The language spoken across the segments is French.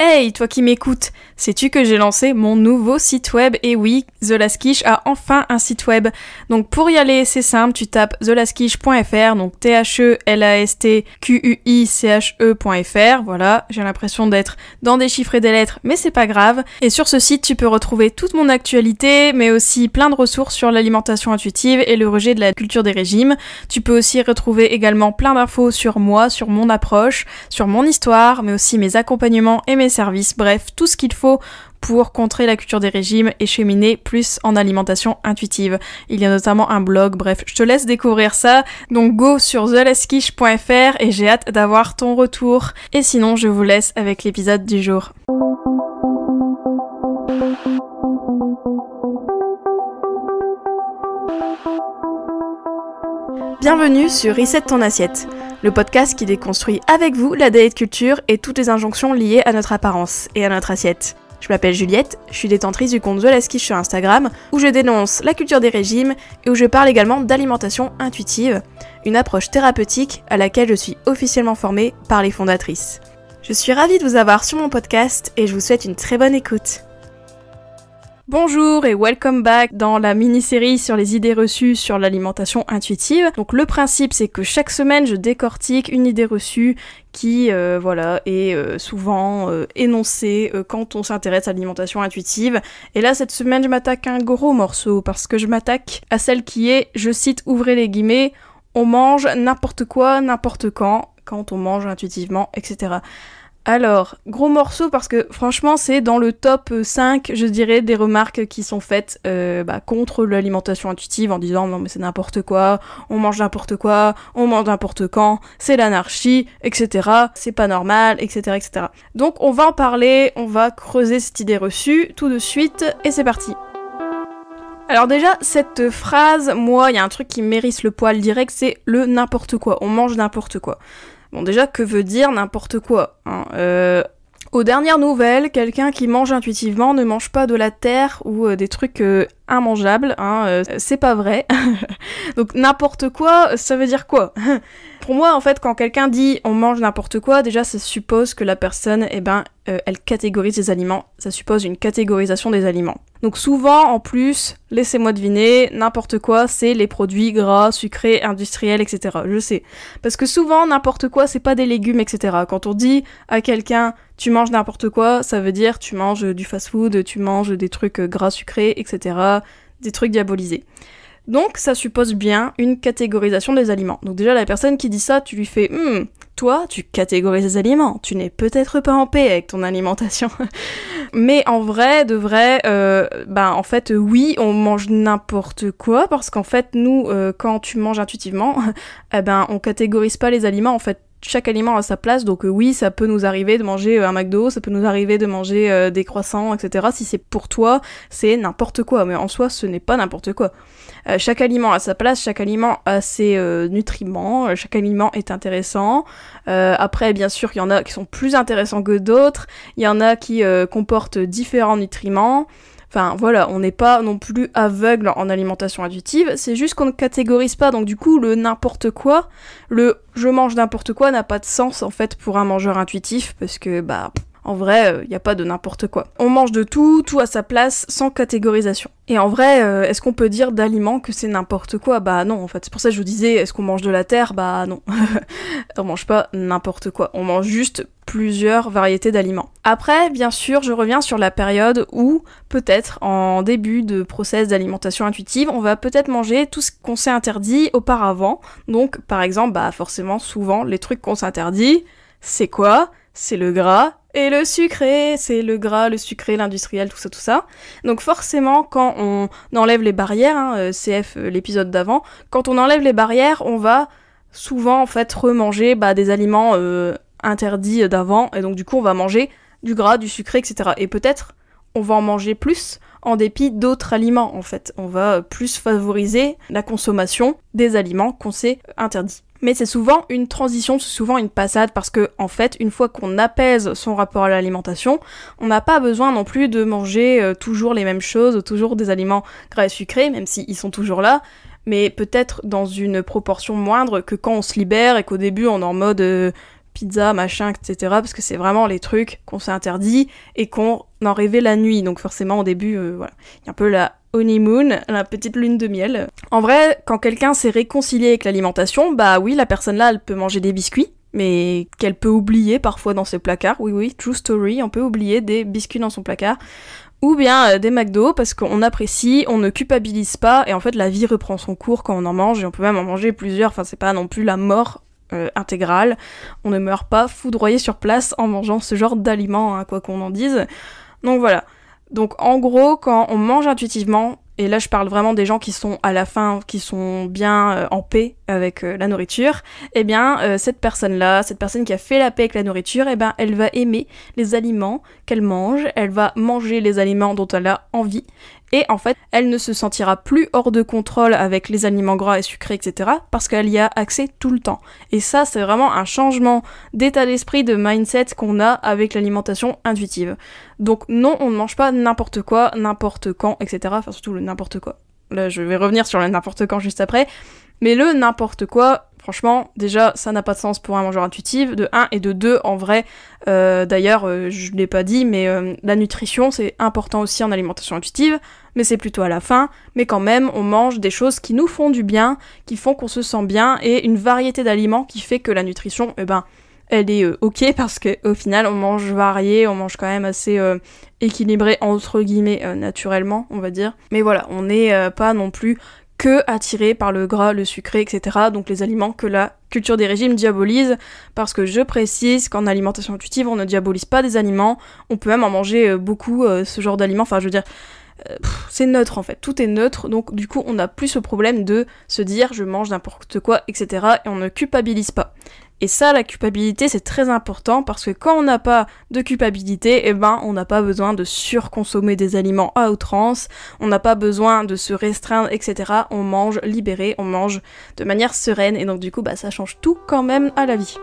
Hey, toi qui m'écoutes, sais-tu que j'ai lancé mon nouveau site web? Et oui, The Last Quiche a enfin un site web. Donc pour y aller, c'est simple, tu tapes thelastquiche.fr, donc thelastquiche.fr, voilà, j'ai l'impression d'être dans des chiffres et des lettres, mais c'est pas grave. Et sur ce site, tu peux retrouver toute mon actualité, mais aussi plein de ressources sur l'alimentation intuitive et le rejet de la culture des régimes. Tu peux aussi retrouver également plein d'infos sur moi, sur mon approche, sur mon histoire, mais aussi mes accompagnements et mes services, bref, tout ce qu'il faut pour contrer la culture des régimes et cheminer plus en alimentation intuitive. Il y a notamment un blog, bref, je te laisse découvrir ça, donc go sur thelastquiche.fr et j'ai hâte d'avoir ton retour. Et sinon, je vous laisse avec l'épisode du jour. Bienvenue sur Reset ton assiette, le podcast qui déconstruit avec vous la diet culture et toutes les injonctions liées à notre apparence et à notre assiette. Je m'appelle Juliette, je suis détentrice du compte The Last Quiche sur Instagram, où je dénonce la culture des régimes et où je parle également d'alimentation intuitive, une approche thérapeutique à laquelle je suis officiellement formée par les fondatrices. Je suis ravie de vous avoir sur mon podcast et je vous souhaite une très bonne écoute. Bonjour et welcome back dans la mini-série sur les idées reçues sur l'alimentation intuitive. Donc le principe c'est que chaque semaine je décortique une idée reçue qui est souvent énoncée quand on s'intéresse à l'alimentation intuitive. Et là cette semaine je m'attaque à un gros morceau parce que je m'attaque à celle qui est, je cite, ouvrez les guillemets, on mange n'importe quoi, n'importe quand on mange intuitivement, etc. Alors, gros morceau parce que franchement c'est dans le top 5, je dirais, des remarques qui sont faites contre l'alimentation intuitive en disant non mais c'est n'importe quoi, on mange n'importe quoi, on mange n'importe quand, c'est l'anarchie, etc. C'est pas normal, etc., etc. Donc on va en parler, on va creuser cette idée reçue tout de suite et c'est parti. Alors déjà, cette phrase, moi, il y a un truc qui m'hérisse le poil direct, c'est le n'importe quoi, on mange n'importe quoi. Bon déjà, que veut dire n'importe quoi, hein, aux dernières nouvelles, quelqu'un qui mange intuitivement ne mange pas de la terre ou des trucs immangeables, hein, c'est pas vrai. Donc n'importe quoi, ça veut dire quoi? Pour moi, en fait, quand quelqu'un dit on mange n'importe quoi, déjà ça suppose que la personne, elle catégorise les aliments, ça suppose une catégorisation des aliments. Donc souvent, en plus, laissez-moi deviner, n'importe quoi, c'est les produits gras, sucrés, industriels, etc. Je sais. Parce que souvent, n'importe quoi, c'est pas des légumes, etc. Quand on dit à quelqu'un, tu manges n'importe quoi, ça veut dire tu manges du fast-food, tu manges des trucs gras, sucrés, etc. Des trucs diabolisés. Donc ça suppose bien une catégorisation des aliments. Donc déjà, la personne qui dit ça, tu lui fais toi, tu catégorises les aliments, tu n'es peut-être pas en paix avec ton alimentation. Mais en vrai, de vrai, oui, on mange n'importe quoi, parce qu'en fait, nous, quand tu manges intuitivement, on catégorise pas les aliments, en fait. Chaque aliment a sa place, donc oui, ça peut nous arriver de manger un McDo, ça peut nous arriver de manger des croissants, etc. Si c'est pour toi, c'est n'importe quoi, mais en soi, ce n'est pas n'importe quoi. Chaque aliment a sa place, chaque aliment a ses nutriments, chaque aliment est intéressant. Après, bien sûr, il y en a qui sont plus intéressants que d'autres, il y en a qui comportent différents nutriments. Enfin voilà, on n'est pas non plus aveugle en alimentation intuitive, c'est juste qu'on ne catégorise pas, donc du coup le n'importe quoi, le je mange n'importe quoi n'a pas de sens en fait pour un mangeur intuitif, parce que en vrai, y a pas de n'importe quoi. On mange de tout, tout à sa place, sans catégorisation. Et en vrai, est-ce qu'on peut dire d'aliments que c'est n'importe quoi? Bah non, en fait. C'est pour ça que je vous disais, est-ce qu'on mange de la terre? Bah non. On mange pas n'importe quoi. On mange juste plusieurs variétés d'aliments. Après, bien sûr, je reviens sur la période où, peut-être, en début de process d'alimentation intuitive, on va peut-être manger tout ce qu'on s'est interdit auparavant. Donc, par exemple, forcément, souvent, les trucs qu'on s'interdit, c'est quoi? C'est le gras et le sucré, c'est le gras, le sucré, l'industriel, tout ça. Donc forcément, quand on enlève les barrières, CF l'épisode d'avant, quand on enlève les barrières, on va souvent en fait remanger des aliments interdits d'avant, et donc du coup on va manger du gras, du sucré, etc. Et peut-être on va en manger plus en dépit d'autres aliments en fait. On va plus favoriser la consommation des aliments qu'on s'est interdits. Mais c'est souvent une transition, c'est souvent une passade, parce que, en fait, une fois qu'on apaise son rapport à l'alimentation, on n'a pas besoin non plus de manger toujours les mêmes choses, toujours des aliments gras et sucrés, même s'ils sont toujours là, mais peut-être dans une proportion moindre que quand on se libère et qu'au début on est en mode pizza, machin, etc. Parce que c'est vraiment les trucs qu'on s'est interdits et qu'on en rêvait la nuit. Donc forcément, au début, voilà, il y a un peu la honeymoon, la petite lune de miel. En vrai, quand quelqu'un s'est réconcilié avec l'alimentation, bah oui, la personne là, elle peut manger des biscuits, mais qu'elle peut oublier parfois dans ses placards. Oui, oui, true story, on peut oublier des biscuits dans son placard. Ou bien des McDo, parce qu'on apprécie, on ne culpabilise pas, et en fait la vie reprend son cours quand on en mange, et on peut même en manger plusieurs, enfin c'est pas non plus la mort intégrale. On ne meurt pas foudroyé sur place en mangeant ce genre d'aliments, hein, quoi qu'on en dise. Donc voilà. Donc en gros, quand on mange intuitivement, et là je parle vraiment des gens qui sont à la fin, qui sont bien en paix avec la nourriture, eh bien cette personne-là, cette personne qui a fait la paix avec la nourriture, eh ben elle va aimer les aliments qu'elle mange, elle va manger les aliments dont elle a envie, et en fait elle ne se sentira plus hors de contrôle avec les aliments gras et sucrés, etc. parce qu'elle y a accès tout le temps. Et ça c'est vraiment un changement d'état d'esprit, de mindset qu'on a avec l'alimentation intuitive. Donc non, on ne mange pas n'importe quoi, n'importe quand, etc. Enfin surtout le n'importe quoi. Là je vais revenir sur le n'importe quand juste après. Mais le n'importe quoi, franchement, déjà, ça n'a pas de sens pour un mangeur intuitif, de 1, et de 2, en vrai, d'ailleurs, je l'ai pas dit, mais la nutrition, c'est important aussi en alimentation intuitive, mais c'est plutôt à la fin, mais quand même, on mange des choses qui nous font du bien, qui font qu'on se sent bien, et une variété d'aliments qui fait que la nutrition, eh ben, elle est ok, parce qu'au final, on mange varié, on mange quand même assez équilibré, entre guillemets, naturellement, on va dire. Mais voilà, on n'est pas non plus que attiré par le gras, le sucré, etc. Donc les aliments que la culture des régimes diabolise, parce que je précise qu'en alimentation intuitive, on ne diabolise pas des aliments, on peut même en manger beaucoup, ce genre d'aliments, enfin je veux dire, c'est neutre en fait, tout est neutre, donc du coup on n'a plus ce problème de se dire je mange n'importe quoi, etc. et on ne culpabilise pas. Et ça, la culpabilité, c'est très important parce que quand on n'a pas de culpabilité, eh ben, on n'a pas besoin de surconsommer des aliments à outrance, on n'a pas besoin de se restreindre, etc. On mange libéré, on mange de manière sereine, et donc du coup, bah, ça change tout quand même à la vie.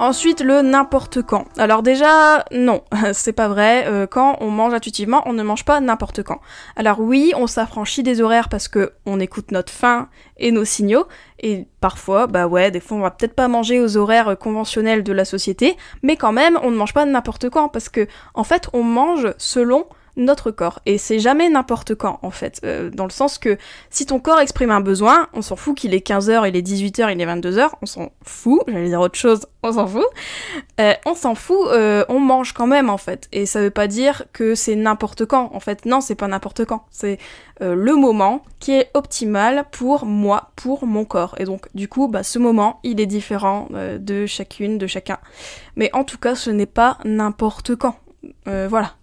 Ensuite, le n'importe quand. Alors déjà, non, c'est pas vrai. Quand on mange intuitivement, on ne mange pas n'importe quand. Alors oui, on s'affranchit des horaires parce que on écoute notre faim et nos signaux. Et parfois, bah ouais, des fois on va peut-être pas manger aux horaires conventionnels de la société, mais quand même, on ne mange pas n'importe quand parce que, en fait, on mange selon notre corps. Et c'est jamais n'importe quand, en fait. Dans le sens que si ton corps exprime un besoin, on s'en fout qu'il est 15h, il est 18h, il est 22h, on s'en fout. J'allais dire autre chose, on s'en fout. On mange quand même, en fait. Et ça veut pas dire que c'est n'importe quand. En fait, non, c'est pas n'importe quand. C'est le moment qui est optimal pour moi, pour mon corps. Et donc, du coup, bah, ce moment, il est différent de chacune, de chacun. Mais en tout cas, ce n'est pas n'importe quand. Voilà.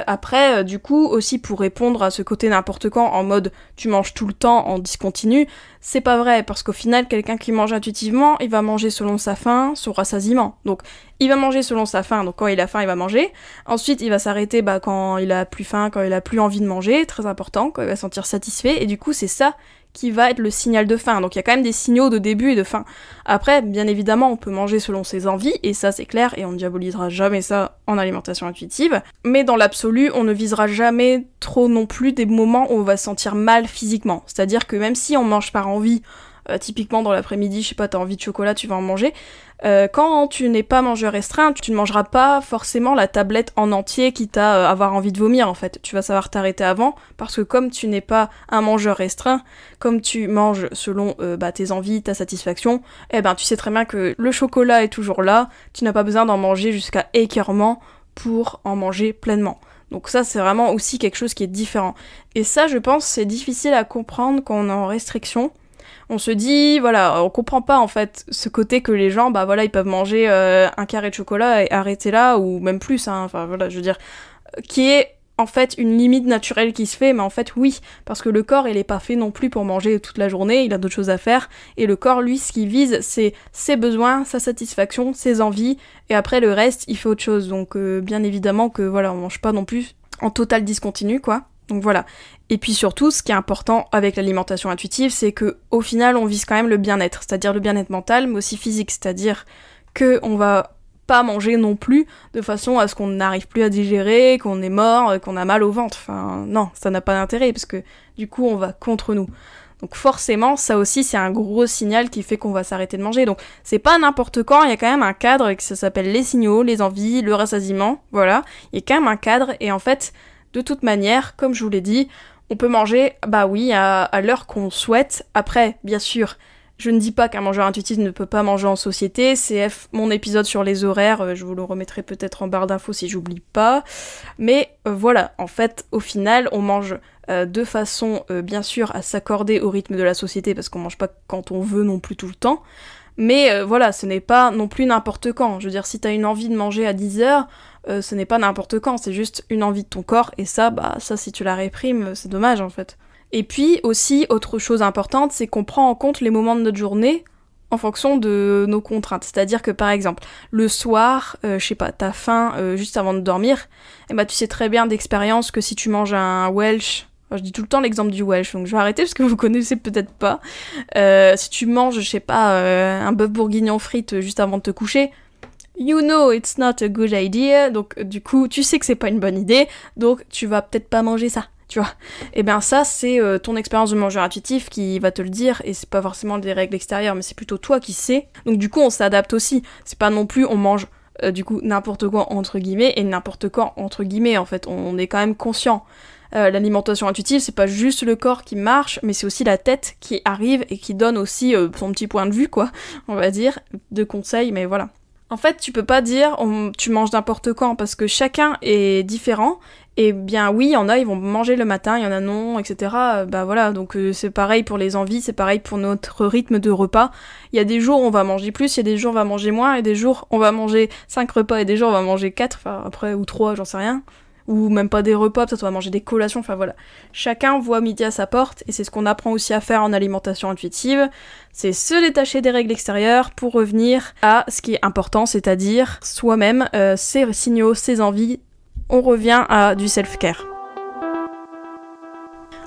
Après, du coup, aussi pour répondre à ce côté n'importe quand, en mode tu manges tout le temps en discontinu, c'est pas vrai, parce qu'au final, quelqu'un qui mange intuitivement, il va manger selon sa faim, son rassasiement. Donc, il va manger selon sa faim, donc quand il a faim, il va manger. Ensuite, il va s'arrêter quand il a plus faim, quand il a plus envie de manger, très important, quand il va se sentir satisfait, et du coup, c'est ça qui va être le signal de faim. Donc il y a quand même des signaux de début et de fin. Après, bien évidemment, on peut manger selon ses envies, et ça c'est clair, et on ne diabolisera jamais ça en alimentation intuitive. Mais dans l'absolu, on ne visera jamais trop non plus des moments où on va se sentir mal physiquement. C'est-à-dire que même si on mange par envie, typiquement dans l'après-midi, je sais pas, t'as envie de chocolat, tu vas en manger. Quand tu n'es pas mangeur restreint, tu ne mangeras pas forcément la tablette en entier, quitte à avoir envie de vomir en fait. Tu vas savoir t'arrêter avant, parce que comme tu n'es pas un mangeur restreint, comme tu manges selon tes envies, ta satisfaction, eh ben tu sais très bien que le chocolat est toujours là, tu n'as pas besoin d'en manger jusqu'à écœurement pour en manger pleinement. Donc ça, c'est vraiment aussi quelque chose qui est différent. Et ça, je pense, c'est difficile à comprendre quand on est en restriction. On se dit, voilà, on comprend pas en fait ce côté que les gens, ils peuvent manger un carré de chocolat et arrêter là, ou même plus, hein, enfin voilà, je veux dire, qui est en fait une limite naturelle qui se fait, mais en fait oui, parce que le corps, il est pas fait non plus pour manger toute la journée, il a d'autres choses à faire, et le corps, lui, ce qu'il vise, c'est ses besoins, sa satisfaction, ses envies, et après le reste, il fait autre chose, donc bien évidemment que voilà, on mange pas non plus en total discontinu, quoi. Donc voilà. Et puis surtout, ce qui est important avec l'alimentation intuitive, c'est que au final, on vise quand même le bien-être, c'est-à-dire le bien-être mental, mais aussi physique, c'est-à-dire que on va pas manger non plus de façon à ce qu'on n'arrive plus à digérer, qu'on est mort, qu'on a mal au ventre. Enfin, non, ça n'a pas d'intérêt, parce que du coup, on va contre nous. Donc forcément, ça aussi, c'est un gros signal qui fait qu'on va s'arrêter de manger. Donc c'est pas n'importe quand, il y a quand même un cadre qui s'appelle les signaux, les envies, le rassasiement, voilà. Il y a quand même un cadre, et en fait, de toute manière, comme je vous l'ai dit, on peut manger, bah oui, à l'heure qu'on souhaite. Après, bien sûr, je ne dis pas qu'un mangeur intuitif ne peut pas manger en société. CF, mon épisode sur les horaires, je vous le remettrai peut-être en barre d'infos si j'oublie pas. Mais voilà, en fait, au final, on mange de façon, bien sûr, à s'accorder au rythme de la société, parce qu'on mange pas quand on veut non plus tout le temps. Mais voilà, ce n'est pas non plus n'importe quand. Je veux dire, si t'as une envie de manger à 10h, ce n'est pas n'importe quand, c'est juste une envie de ton corps, et ça, si tu la réprimes, c'est dommage en fait. Et puis aussi, autre chose importante, c'est qu'on prend en compte les moments de notre journée en fonction de nos contraintes. C'est-à-dire que par exemple, le soir, je sais pas, t'as faim juste avant de dormir, et bah tu sais très bien d'expérience que si tu manges un Welsh, je dis tout le temps l'exemple du Welsh, donc je vais arrêter parce que vous connaissez peut-être pas, si tu manges, je sais pas, un bœuf bourguignon frites juste avant de te coucher, you know it's not a good idea, donc du coup tu sais que c'est pas une bonne idée, donc tu vas peut-être pas manger ça. Tu vois, et bien ça c'est ton expérience de mangeur intuitif qui va te le dire, et c'est pas forcément des règles extérieures, mais c'est plutôt toi qui sais. Donc du coup on s'adapte aussi, c'est pas non plus on mange du coup n'importe quoi entre guillemets et n'importe quand entre guillemets, en fait on est quand même conscient. L'alimentation intuitive, c'est pas juste le corps qui marche, mais c'est aussi la tête qui arrive et qui donne aussi son petit point de vue, quoi, on va dire, de conseils, mais voilà. En fait, tu peux pas dire tu manges n'importe quand, parce que chacun est différent, et bien oui, il y en a, ils vont manger le matin, il y en a non, etc. Bah voilà, donc c'est pareil pour les envies, c'est pareil pour notre rythme de repas. Il y a des jours où on va manger plus, il y a des jours où on va manger moins, et des jours on va manger 5 repas, et des jours on va manger 4, enfin après, ou 3, j'en sais rien. Ou même pas des repas, peut-être on va manger des collations, enfin voilà. Chacun voit midi à sa porte, et c'est ce qu'on apprend aussi à faire en alimentation intuitive, c'est se détacher des règles extérieures pour revenir à ce qui est important, c'est-à-dire soi-même, ses signaux, ses envies. On revient à du self-care.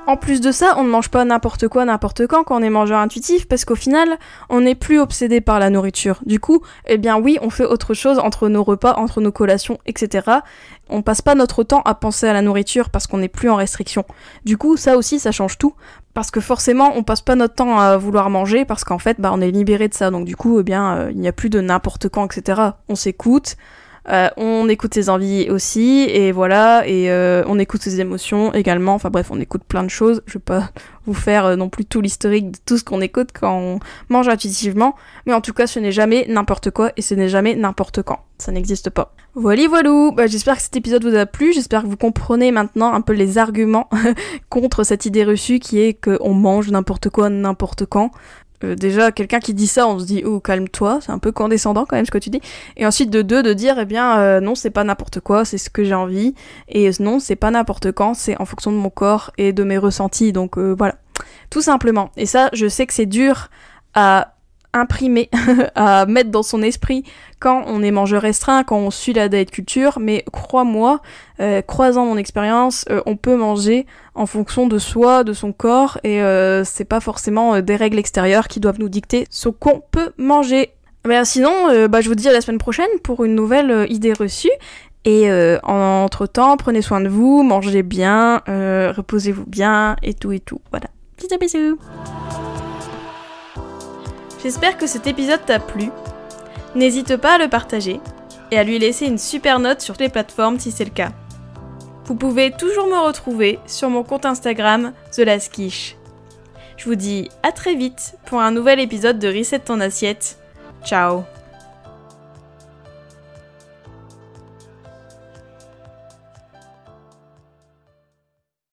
En plus de ça, on ne mange pas n'importe quoi, n'importe quand on est mangeur intuitif, parce qu'au final, on n'est plus obsédé par la nourriture. Du coup, eh bien oui, on fait autre chose entre nos repas, entre nos collations, etc. On passe pas notre temps à penser à la nourriture parce qu'on n'est plus en restriction. Du coup, ça aussi, ça change tout. Parce que forcément, on passe pas notre temps à vouloir manger, parce qu'en fait, on est libéré de ça. Donc du coup, eh bien, il n'y a plus de n'importe quand, etc. On s'écoute. On écoute ses envies aussi, et voilà, et on écoute ses émotions également, enfin bref, on écoute plein de choses. Je vais pas vous faire non plus tout l'historique de tout ce qu'on écoute quand on mange intuitivement, mais en tout cas ce n'est jamais n'importe quoi, et ce n'est jamais n'importe quand, ça n'existe pas. Voilà, j'espère que cet épisode vous a plu, j'espère que vous comprenez maintenant un peu les arguments contre cette idée reçue qui est qu'on mange n'importe quoi, n'importe quand. Déjà, quelqu'un qui dit ça, on se dit « Oh, calme-toi », c'est un peu condescendant quand même ce que tu dis. Et ensuite, de dire « Eh bien, non, c'est pas n'importe quoi, c'est ce que j'ai envie. » Et non, c'est pas n'importe quand, c'est en fonction de mon corps et de mes ressentis. Donc voilà, tout simplement. Et ça, je sais que c'est dur à imprimer, à mettre dans son esprit quand on est mangeur restreint, quand on suit la diet culture, mais crois-moi, croisant mon expérience, on peut manger en fonction de soi, de son corps, et c'est pas forcément des règles extérieures qui doivent nous dicter ce qu'on peut manger. Mais sinon, je vous dis à la semaine prochaine pour une nouvelle idée reçue, et entre-temps, prenez soin de vous, mangez bien, reposez-vous bien, et tout, voilà. Bisous. J'espère que cet épisode t'a plu. N'hésite pas à le partager et à lui laisser une super note sur les plateformes si c'est le cas. Vous pouvez toujours me retrouver sur mon compte Instagram TheLastQuiche. Je vous dis à très vite pour un nouvel épisode de Reset ton assiette. Ciao.